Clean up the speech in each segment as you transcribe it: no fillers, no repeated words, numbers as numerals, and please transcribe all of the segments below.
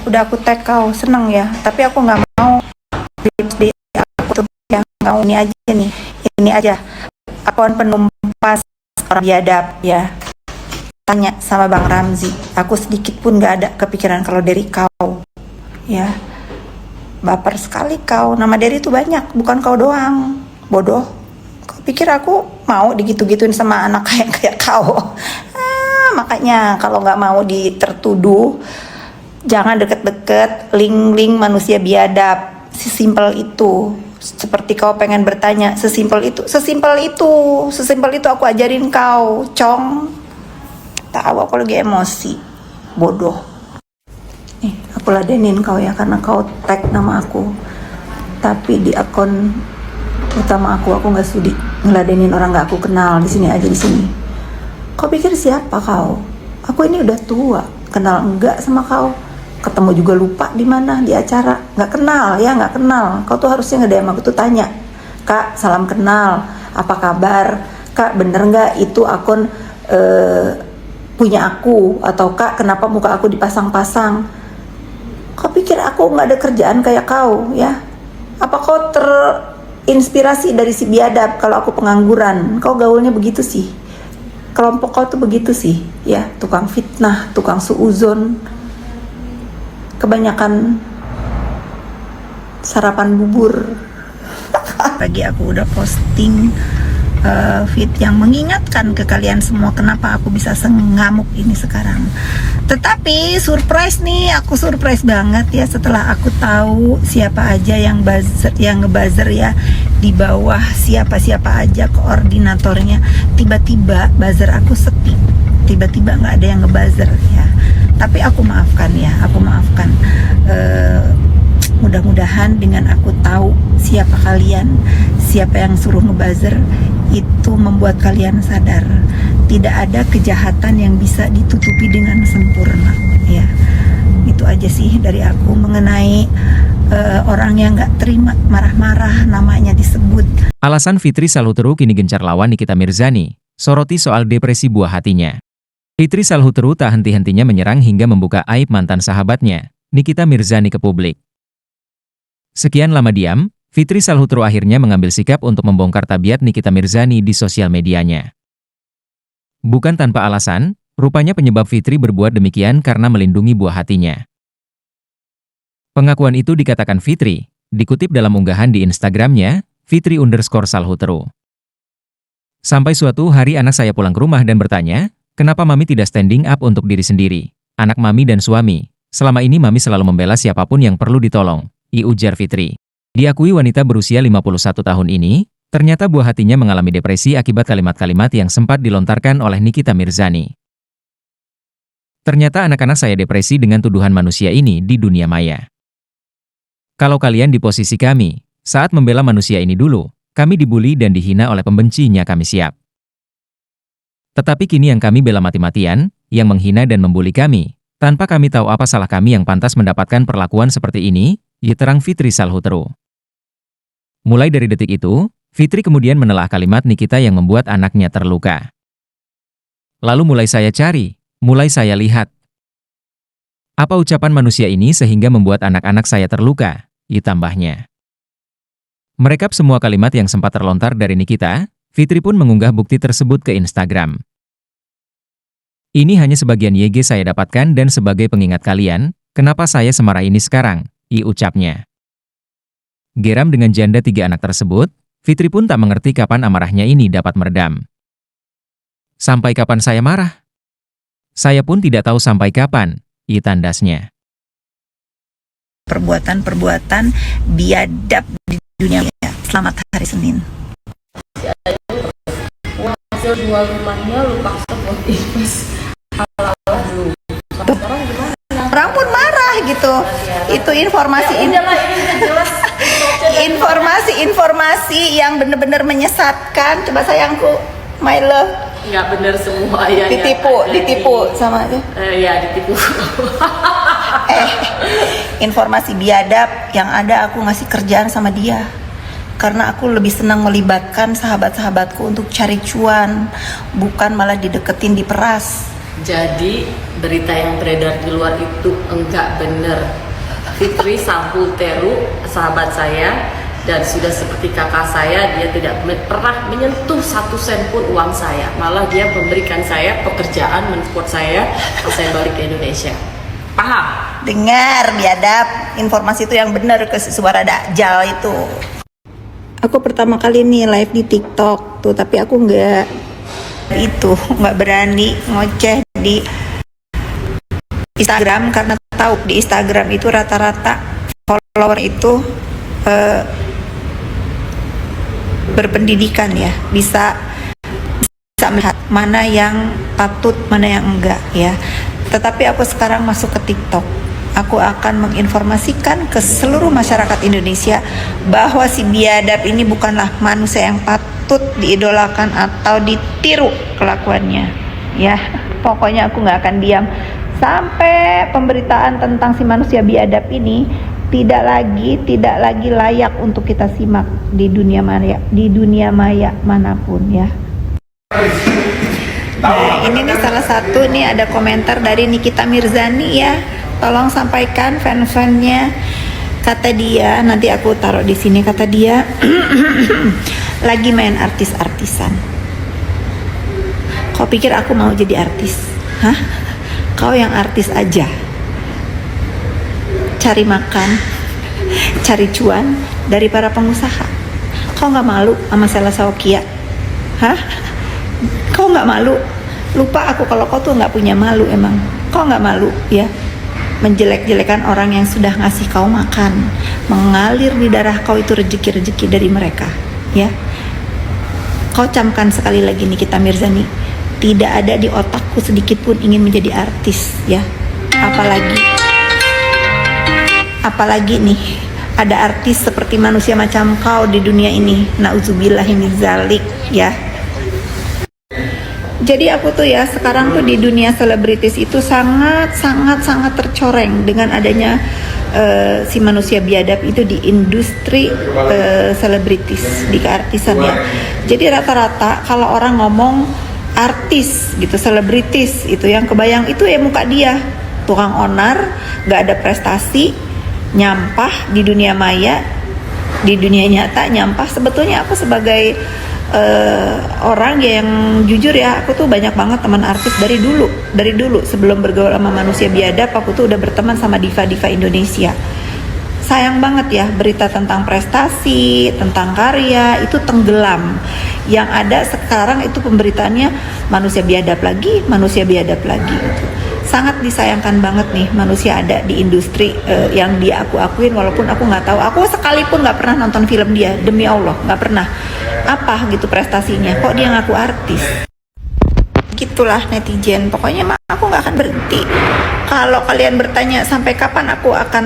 Udah aku tag kau, seneng ya. Tapi aku nggak mau di aku tuh yang mau ini aja nih. Ini aja. Akun penumpas orang biadab ya. Tanya sama Bang Ramzi. Aku sedikit pun nggak ada kepikiran kalau dari kau. Ya. Baper sekali kau. Nama Derry itu banyak, bukan kau doang. Bodoh. Kau pikir aku mau digitu-gituin sama anak kayak kau? Makanya kalau nggak mau tertuduh, jangan deket-deket link-link manusia biadab. Sesimpel itu. Seperti kau pengen bertanya, sesimpel itu aku ajarin kau, Cong. Tahu aku lagi emosi, bodoh. Nih, aku ladenin kau ya karena kau tag nama aku. Tapi di akun utama aku nggak sudi ngeladenin orang nggak aku kenal di sini aja di sini. Kau pikir siapa kau? Aku ini udah tua, kenal enggak sama kau? Ketemu juga lupa di mana di acara, nggak kenal. Kau tuh harusnya nge-DM aku tuh tanya, Kak salam kenal, apa kabar? Kak bener nggak itu akun punya aku? Atau Kak kenapa muka aku dipasang-pasang? Kau pikir aku nggak ada kerjaan kayak kau ya? Apa kau terinspirasi dari si biadab kalau aku pengangguran? Kau gaulnya begitu sih, kelompok kau tuh begitu sih ya, tukang fitnah, tukang suuzon. Kebanyakan sarapan bubur. Pagi aku udah posting feed yang mengingatkan ke kalian semua kenapa aku bisa sengamuk ini sekarang. Tetapi surprise nih, aku surprise banget ya setelah aku tahu siapa aja yang ngebuzzer ya di bawah, siapa aja koordinatornya. Tiba-tiba buzzer aku sepi, tiba-tiba nggak ada yang ngebuzzer ya. Tapi aku maafkan. Mudah-mudahan dengan aku tahu siapa kalian, siapa yang suruh ngebuzzer, itu membuat kalian sadar tidak ada kejahatan yang bisa ditutupi dengan sempurna ya. Itu aja sih dari aku mengenai orang yang nggak terima marah-marah namanya disebut. Alasan Fitri Salhuteru kini gencar lawan Nikita Mirzani, soroti soal depresi buah hatinya. Fitri Salhuteru tak henti-hentinya menyerang hingga membuka aib mantan sahabatnya, Nikita Mirzani ke publik. Sekian lama diam, Fitri Salhuteru akhirnya mengambil sikap untuk membongkar tabiat Nikita Mirzani di sosial medianya. Bukan tanpa alasan, rupanya penyebab Fitri berbuat demikian karena melindungi buah hatinya. Pengakuan itu dikatakan Fitri, dikutip dalam unggahan di Instagramnya, Fitri_Salhuteru. Sampai suatu hari anak saya pulang ke rumah dan bertanya, kenapa Mami tidak standing up untuk diri sendiri, anak Mami dan suami? Selama ini Mami selalu membela siapapun yang perlu ditolong, ujar Fitri. Diakui wanita berusia 51 tahun ini, ternyata buah hatinya mengalami depresi akibat kalimat-kalimat yang sempat dilontarkan oleh Nikita Mirzani. Ternyata anak-anak saya depresi dengan tuduhan manusia ini di dunia maya. Kalau kalian di posisi kami, saat membela manusia ini dulu, kami dibully dan dihina oleh pembencinya kami siap. Tetapi kini yang kami bela mati-matian, yang menghina dan membuli kami, tanpa kami tahu apa salah kami yang pantas mendapatkan perlakuan seperti ini, terang Fitri Salhuteru. Mulai dari detik itu, Fitri kemudian menelah kalimat Nikita yang membuat anaknya terluka. Lalu mulai saya cari, mulai saya lihat. Apa ucapan manusia ini sehingga membuat anak-anak saya terluka, tambahnya. Merekap semua kalimat yang sempat terlontar dari Nikita, Fitri pun mengunggah bukti tersebut ke Instagram. Ini hanya sebagian YG saya dapatkan dan sebagai pengingat kalian, kenapa saya semarah ini sekarang, ucapnya. Geram dengan janda 3 anak tersebut, Fitri pun tak mengerti kapan amarahnya ini dapat meredam. Sampai kapan saya marah? Saya pun tidak tahu sampai kapan, tandasnya. Perbuatan-perbuatan biadab di dunia ya. Selamat hari Senin. Hasil jual rumahnya lu paksa buat invest ala-ala dulu. Sekarang gimana? Orang pun marah gitu. Itu informasi yang benar-benar menyesatkan. Coba sayangku, my love. Nggak bener semua ya. Ditipu sama aja. Ditipu. Informasi biadab yang ada aku ngasih kerjaan sama dia. Karena aku lebih senang melibatkan sahabat-sahabatku untuk cari cuan, bukan malah dideketin, diperas. Jadi berita yang beredar di luar itu enggak benar. Fitri Samhulteru, sahabat saya, dan sudah seperti kakak saya, dia tidak pernah menyentuh 1 sen pun uang saya. Malah dia memberikan saya pekerjaan, mensupport saya pas saya balik ke Indonesia. Paham? Dengar biadab, informasi itu yang benar ke suara Dajjal itu. Aku pertama kali nih live di TikTok tuh, tapi aku nggak berani ngoceh di Instagram karena tahu di Instagram itu rata-rata follower itu berpendidikan ya, bisa melihat mana yang patut, mana yang enggak ya. Tetapi aku sekarang masuk ke TikTok, aku akan menginformasikan ke seluruh masyarakat Indonesia bahwa si biadab ini bukanlah manusia yang patut diidolakan atau ditiru kelakuannya ya. Pokoknya aku nggak akan diam sampai pemberitaan tentang si manusia biadab ini tidak lagi layak untuk kita simak di dunia maya manapun ya. Nah, ini nih salah satu nih ada komentar dari Nikita Mirzani ya. Tolong sampaikan fan-fannya. Kata dia, nanti aku taruh di sini, kata dia lagi main artis-artisan. Kau pikir aku mau jadi artis? Hah? Kau yang artis aja. Cari makan, cari cuan dari para pengusaha. Kau nggak malu sama Sela Saukia? Hah? Kau nggak malu? Lupa aku kalau kau tuh nggak punya malu emang. Kau nggak malu ya menjelek-jelekan orang yang sudah ngasih kau makan, mengalir di darah kau itu rezeki-rezeki dari mereka ya. Kau camkan sekali lagi nih Nikita Mirzani, tidak ada di otakku sedikit pun ingin menjadi artis ya. Apalagi nih ada artis seperti manusia macam kau di dunia ini. Nauzubillah min zalik ya. Jadi aku tuh ya sekarang tuh di dunia selebritis itu sangat tercoreng dengan adanya si manusia biadab itu di industri selebritis, di keartisan ya. Jadi rata-rata kalau orang ngomong artis gitu, selebritis itu yang kebayang itu ya muka dia, tukang onar, gak ada prestasi, nyampah di dunia maya, di dunia nyata nyampah. Sebetulnya aku sebagai orang yang jujur ya, aku tuh banyak banget teman artis dari dulu sebelum bergaul sama manusia biadab. Aku tuh udah berteman sama diva-diva Indonesia. Sayang banget ya berita tentang prestasi, tentang karya itu tenggelam. Yang ada sekarang itu pemberitaannya manusia biadab lagi gitu. Sangat disayangkan banget nih manusia ada di industri yang dia akuin, walaupun aku nggak tahu, aku sekalipun nggak pernah nonton film dia, demi Allah nggak pernah. Apa gitu prestasinya, kok dia ngaku artis? Gitulah netizen, pokoknya mah aku nggak akan berhenti. Kalau kalian bertanya sampai kapan aku akan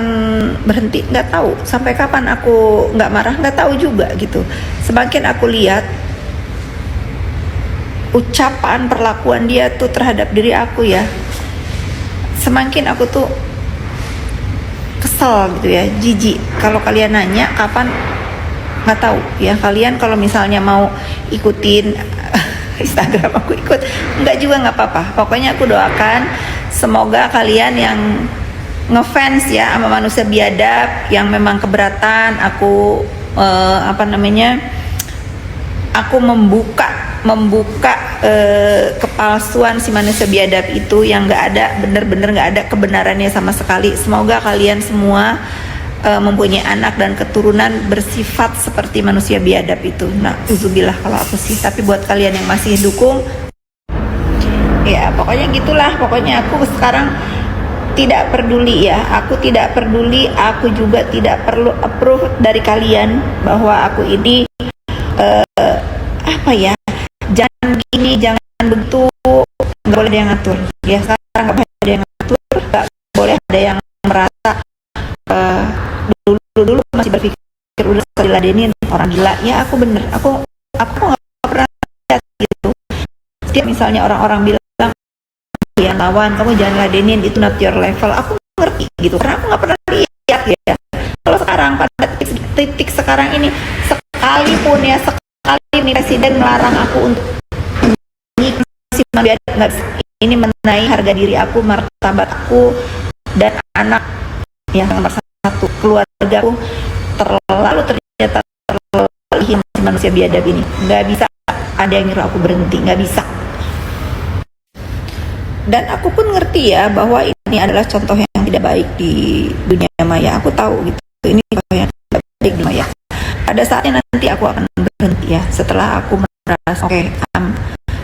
berhenti, nggak tahu. Sampai kapan aku nggak marah, nggak tahu juga gitu. Semakin aku lihat ucapan perlakuan dia tuh terhadap diri aku ya, semakin aku tuh kesel gitu ya, jijik. Kalau kalian nanya kapan, nggak tahu ya. Kalian kalau misalnya mau ikutin Instagram aku ikut, nggak juga nggak apa-apa. Pokoknya aku doakan semoga kalian yang ngefans ya sama manusia biadab, yang memang keberatan aku aku membuka kepalsuan si manusia biadab itu, yang nggak ada, bener-bener nggak ada kebenarannya sama sekali. Semoga kalian semua mempunyai anak dan keturunan bersifat seperti manusia biadab itu. Nah, uzubillah kalau aku sih. Tapi buat kalian yang masih dukung, ya pokoknya gitulah. Pokoknya aku sekarang tidak peduli ya. Aku tidak peduli. Aku juga tidak perlu approve dari kalian bahwa aku ini jangan gini, jangan begitu. Nggak boleh ada yang ngatur. Ya sekarang nggak boleh ada yang ngatur. Nggak boleh ada yang merasa dulu masih berpikir udah diladenin orang gila ya. Aku bener, aku nggak pernah lihat gitu. Setiap misalnya orang-orang bilang ya lawan, kamu jangan ladenin, itu not your level, aku ngerti gitu karena aku nggak pernah lihat ya. Kalau sekarang pada titik sekarang ini, sekalipun ya sekali presiden melarang aku untuk ini mengenai harga diri aku, martabat aku, dan anak yang nomor satu, keluarga aku ternyata terlalu manusia biadab ini. Nggak bisa ada yang nyuruh aku berhenti, nggak bisa. Dan aku pun ngerti ya bahwa ini adalah contoh yang tidak baik di dunia maya. Aku tahu gitu, ini contoh yang tidak baik di maya. Pada saatnya nanti aku akan berhenti ya, setelah aku merasa oke,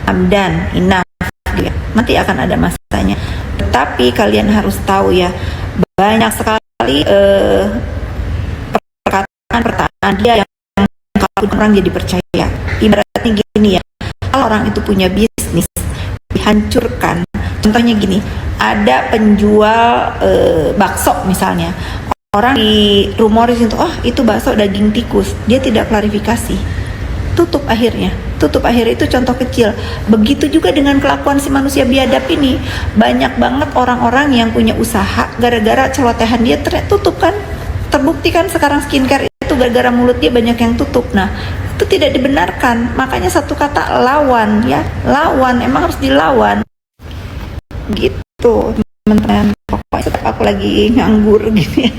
I'm done, enough ya. Nanti akan ada masanya. Tetapi kalian harus tahu ya, banyak sekali perkataan dia yang kalau orang jadi percaya. Ibaratnya gini ya, kalau orang itu punya bisnis dihancurkan. Contohnya gini, ada penjual bakso misalnya, orang di rumoris itu bakso daging tikus, dia tidak klarifikasi, tutup akhirnya itu contoh kecil. Begitu juga dengan kelakuan si manusia biadab ini. Banyak banget orang-orang yang punya usaha gara-gara celotehan dia tutup kan. Terbukti kan sekarang skincare itu gara-gara mulut dia banyak yang tutup. Nah, itu tidak dibenarkan. Makanya satu kata lawan ya, lawan, emang harus dilawan gitu teman-teman. Pokoknya setelah aku lagi nganggur gini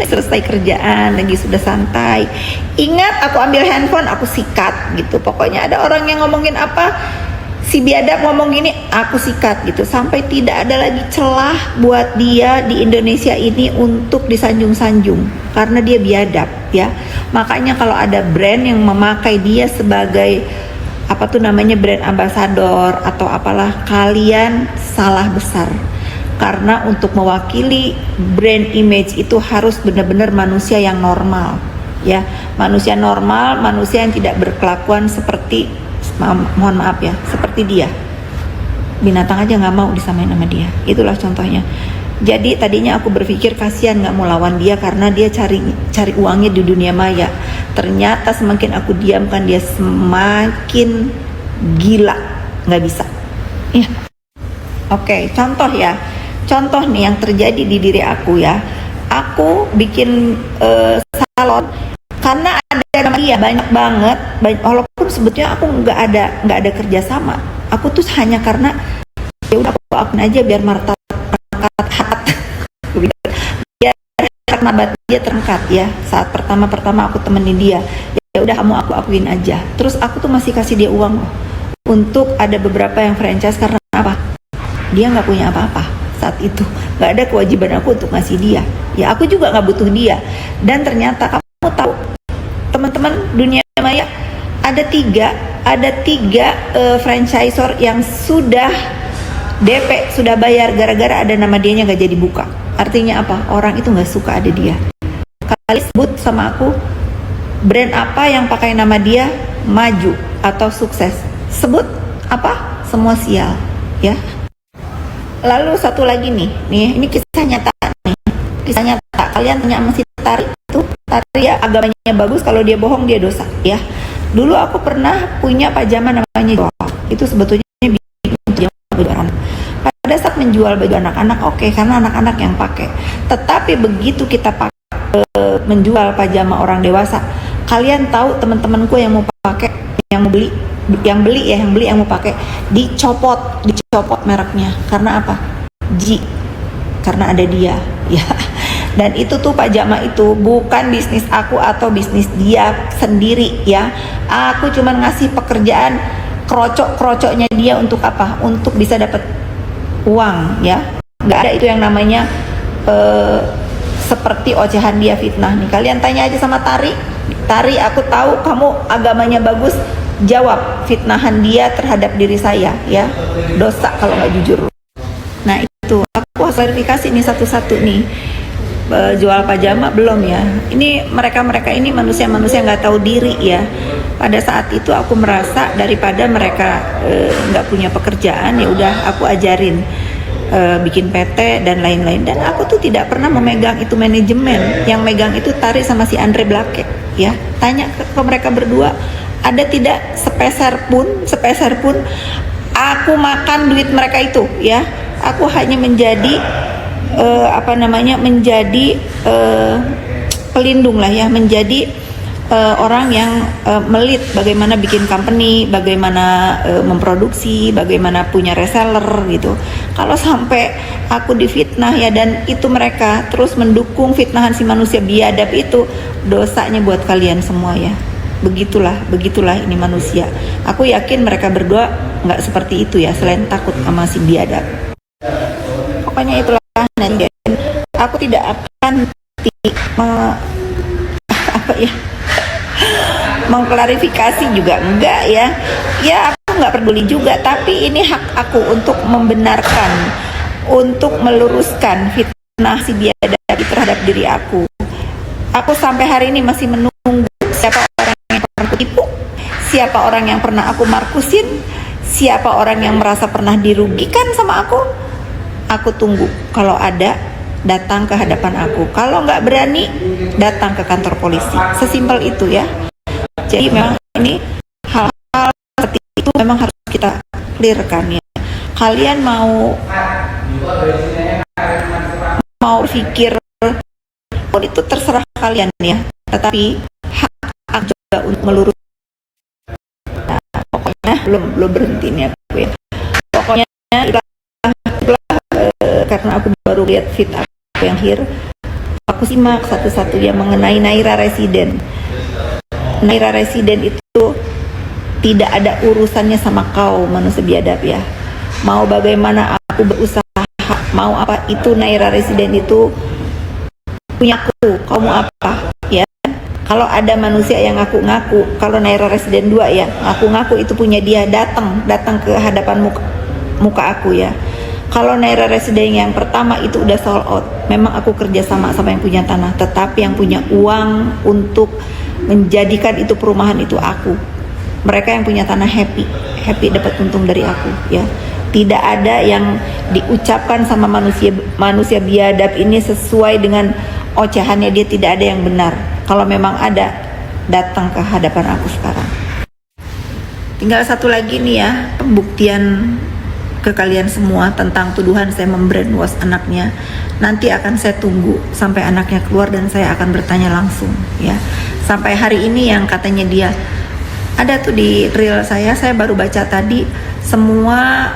selesai kerjaan, lagi sudah santai, ingat aku ambil handphone, aku sikat gitu. Pokoknya ada orang yang ngomongin apa, si biadab ngomong gini, aku sikat gitu, sampai tidak ada lagi celah buat dia di Indonesia ini untuk disanjung-sanjung karena dia biadab ya. Makanya kalau ada brand yang memakai dia sebagai brand ambassador atau apalah, kalian salah besar. Karena untuk mewakili brand image itu harus benar-benar manusia yang normal ya, manusia normal, manusia yang tidak berkelakuan seperti, mohon maaf ya, seperti dia. Binatang aja nggak mau disamain sama dia. Itulah contohnya. Jadi tadinya aku berpikir kasihan nggak mau lawan dia karena dia cari uangnya di dunia maya. Ternyata semakin aku diamkan dia semakin gila, nggak bisa ya. Oke, contoh ya. Contoh nih yang terjadi di diri aku ya, aku bikin salon karena ada nama dia banyak banget, walaupun sebetulnya aku nggak ada kerjasama. Aku tuh hanya karena ya udah aku akun aja biar biar martabat dia terangkat ya. Saat pertama aku temenin dia, ya udah kamu aku akuin aja. Terus aku tuh masih kasih dia uang untuk ada beberapa yang franchise karena apa? Dia nggak punya apa-apa. Saat itu nggak ada kewajiban aku untuk ngasih dia ya, aku juga nggak butuh dia. Dan ternyata kamu tahu teman-teman, dunia maya ada tiga franchisor yang sudah DP, sudah bayar gara-gara ada nama dianya nggak jadi buka. Artinya apa? Orang itu nggak suka ada dia. Kali sebut sama aku brand apa yang pakai nama dia maju atau sukses, sebut apa? Semua sial ya. Lalu satu lagi nih, ini kisah nyata nih, kisah nyata. Kalian tanya sama si Tari itu, Tari ya agamanya bagus, kalau dia bohong dia dosa ya. Dulu aku pernah punya pajama namanya Joa, itu sebetulnya untuk baju anak. Pada saat menjual baju anak-anak oke, karena anak-anak yang pakai. Tetapi begitu kita menjual pajama orang dewasa, kalian tahu teman-temanku yang mau pakai, yang mau pakai dicopot mereknya. Karena apa? Karena ada dia ya. Dan itu tuh pajama itu bukan bisnis aku atau bisnis dia sendiri ya. Aku cuma ngasih pekerjaan krocoknya dia untuk apa? Untuk bisa dapat uang ya. Nggak ada itu yang namanya seperti ocehan dia fitnah nih. Kalian tanya aja sama Tari, aku tahu kamu agamanya bagus. Jawab fitnahan dia terhadap diri saya ya, dosa kalau nggak jujur. Nah itu aku harus klarifikasi nih satu-satu nih. Jual pajama belum ya, ini mereka ini manusia nggak tahu diri ya. Pada saat itu aku merasa daripada mereka nggak punya pekerjaan, ya udah aku ajarin bikin PT dan lain-lain. Dan aku tuh tidak pernah memegang itu manajemen, yang megang itu Tari sama si Andre Blake ya. Tanya ke mereka berdua, ada tidak sepeser pun aku makan duit mereka itu ya. Aku hanya menjadi menjadi pelindung lah ya, menjadi orang yang melit bagaimana bikin company, bagaimana memproduksi, bagaimana punya reseller gitu. Kalau sampai aku difitnah ya, dan itu mereka terus mendukung fitnahan si manusia biadab itu, dosanya buat kalian semua ya. Begitulah ini manusia. Aku yakin mereka berdua nggak seperti itu ya, selain takut sama si biadab. Pokoknya itulah netizen. Aku tidak akan mengklarifikasi juga enggak ya. Ya aku nggak peduli juga, tapi ini hak aku untuk membenarkan, untuk meluruskan fitnah si biadab terhadap diri aku. Aku sampai hari ini masih menunggu siapa orang yang pernah aku tipu, siapa orang yang pernah aku markusin, siapa orang yang merasa pernah dirugikan sama aku. Aku tunggu, kalau ada datang ke hadapan aku, kalau nggak berani datang ke kantor polisi. Sesimpel itu ya. Jadi memang ini hal-hal seperti itu memang harus kita clearkan ya. Kalian mau pikir itu terserah kalian ya, tetapi hak aku juga untuk meluruskan. Nah, pokoknya belum berhenti nih aku ya. Pokoknya karena aku baru lihat feed aku yang aku simak satu-satu yang mengenai Naira Resident. Naira Resident itu tidak ada urusannya sama kau manusia biadab ya. Mau bagaimana aku berusaha, mau apa itu, Naira Resident itu punya aku, kau mau apa ya. Kalau ada manusia yang ngaku-ngaku, kalau Naira Resident 2 ya, ngaku-ngaku itu punya dia, datang ke hadapan muka aku ya. Kalau Naira Resident yang pertama itu udah sold out, memang aku kerja sama yang punya tanah, tetapi yang punya uang untuk menjadikan itu perumahan itu aku. Mereka yang punya tanah happy dapat untung dari aku ya. Tidak ada yang diucapkan sama manusia biadab ini sesuai dengan ocehannya, dia tidak ada yang benar. Kalau memang ada, datang ke hadapan aku sekarang. Tinggal satu lagi nih ya, pembuktian ke kalian semua tentang tuduhan saya membrainwash anaknya. Nanti akan saya tunggu sampai anaknya keluar dan saya akan bertanya langsung ya. Sampai hari ini yang katanya dia ada tuh di reel saya baru baca tadi, semua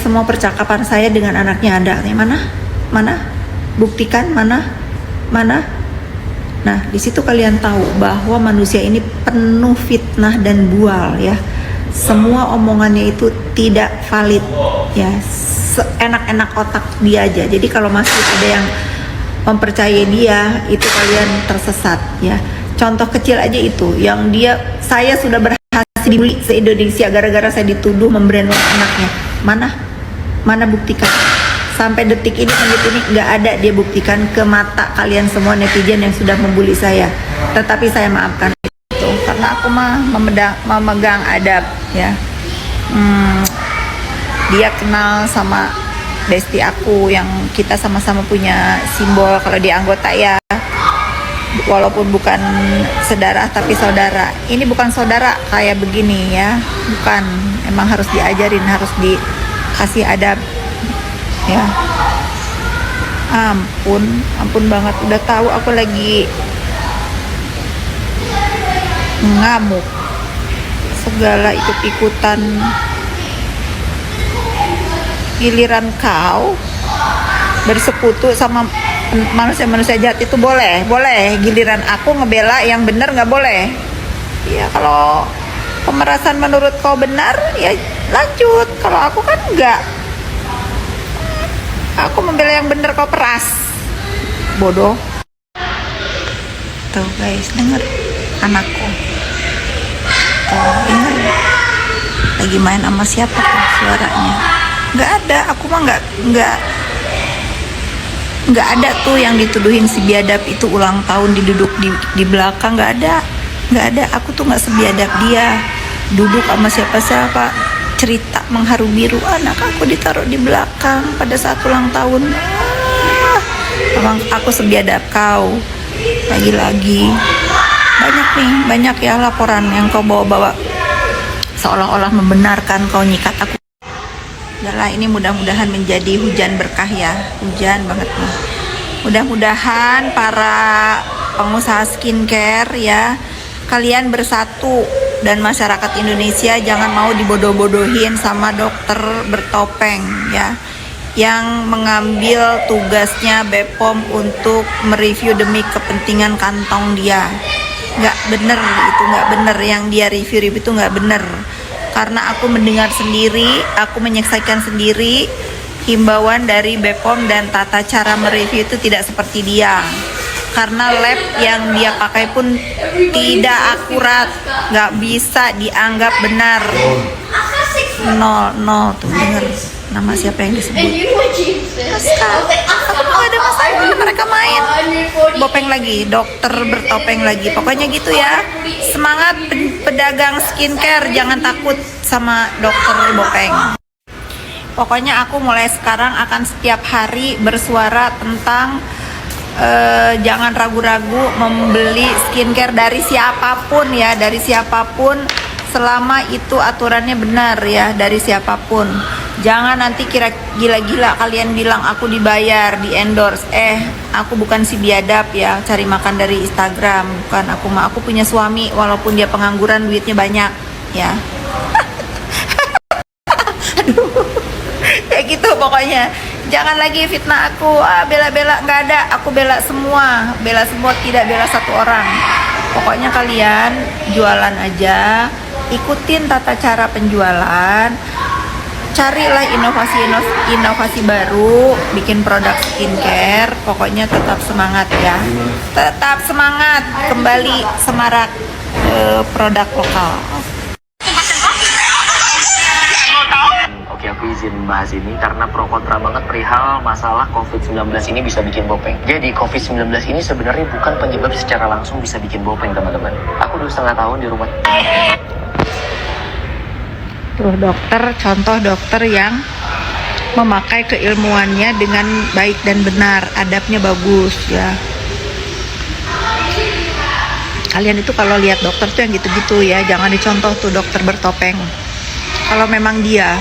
semua percakapan saya dengan anaknya ada. Mana? Buktikan mana? Nah, di situ kalian tahu bahwa manusia ini penuh fitnah dan bual ya. Semua omongannya itu tidak valid ya, seenak-enak otak dia aja. Jadi kalau masih ada yang mempercayai dia, itu kalian tersesat ya. Contoh kecil aja itu, yang saya sudah berhasil dibully se-Indonesia gara-gara saya dituduh membrainwash anaknya. Mana buktikan? Sampai detik ini, menit ini nggak ada dia buktikan ke mata kalian semua netizen yang sudah membuli saya. Tetapi saya maafkan itu karena aku mah memegang adab ya. Dia kenal sama bestie aku yang kita sama-sama punya simbol kalau di anggota ya. Walaupun bukan sedarah tapi saudara. Ini bukan saudara kayak begini ya, bukan. Emang harus diajarin, harus dikasih adab ya. Ampun banget, udah tahu aku lagi ngamuk, segala ikut-ikutan, giliran kau bersekutu sama manusia jahat itu boleh, giliran aku ngebela yang benar nggak boleh ya. Kalau pemerasan menurut kau benar ya lanjut, kalau aku kan enggak, aku membela yang benar, kau peras, bodoh. Tuh guys, denger anakku tuh, denger lagi main sama siapa tuh suaranya. Nggak ada, aku mah nggak ada tuh yang dituduhin si biadab itu ulang tahun diduduk di belakang. Nggak ada, aku tuh nggak sebiadab dia, duduk sama siapa cerita mengharu biru anak aku ditaruh di belakang pada saat ulang tahun. Emang aku sebiadab kau? Lagi-lagi banyak ya laporan yang kau bawa seolah-olah membenarkan kau nyikat aku. Udahlah, ini mudah-mudahan menjadi hujan berkah ya, hujan banget nih. Mudah-mudahan para pengusaha skincare ya, kalian bersatu dan masyarakat Indonesia jangan mau dibodoh-bodohin sama dokter bertopeng ya, yang mengambil tugasnya BPOM untuk mereview demi kepentingan kantong dia. Nggak bener, itu nggak bener, yang dia review itu nggak bener. Karena aku mendengar sendiri, aku menyaksikan sendiri himbauan dari BPOM dan tata cara mereview itu tidak seperti dia. Karena lab yang dia pakai pun tidak akurat, nggak bisa dianggap benar. Nol tuh, denger nama siapa yang disebut. Aku nggak ada masalah, mereka main bopeng lagi, dokter bertopeng lagi, pokoknya gitu ya. Semangat pedagang skincare, jangan takut sama dokter bopeng. Pokoknya aku mulai sekarang akan setiap hari bersuara tentang jangan ragu-ragu membeli skincare dari siapapun ya, dari siapapun, selama itu aturannya benar ya, dari siapapun. Jangan nanti kira gila-gila kalian bilang aku dibayar, di endorse. Aku bukan si biadab ya, cari makan dari Instagram. Bukan, aku punya suami walaupun dia pengangguran, duitnya banyak ya. Aduh, kayak gitu pokoknya. Jangan lagi fitnah aku, bela-bela, nggak ada. Aku bela semua, tidak bela satu orang. Pokoknya kalian jualan aja, ikutin tata cara penjualan, carilah inovasi baru, bikin produk skincare. Pokoknya tetap semangat ya, tetap semangat, kembali semarak produk lokal. Oke, aku izin membahas ini karena pro kontra banget perihal masalah COVID-19 ini bisa bikin bopeng. Jadi COVID-19 ini sebenarnya bukan penyebab secara langsung bisa bikin bopeng, teman-teman. Aku 2,5 tahun di rumah. Tuh dokter, contoh dokter yang memakai keilmuannya dengan baik dan benar, adabnya bagus ya. Kalian itu kalau lihat dokter tuh yang gitu-gitu ya, jangan dicontoh tuh dokter bertopeng. Kalau memang dia,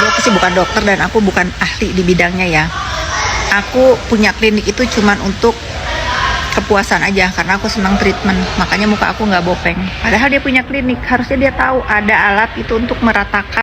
aku sih bukan dokter dan aku bukan ahli di bidangnya ya. Aku punya klinik itu cuman untuk kepuasan aja, karena aku senang treatment, makanya muka aku nggak bopeng. Padahal dia punya klinik, harusnya dia tahu ada alat itu untuk meratakan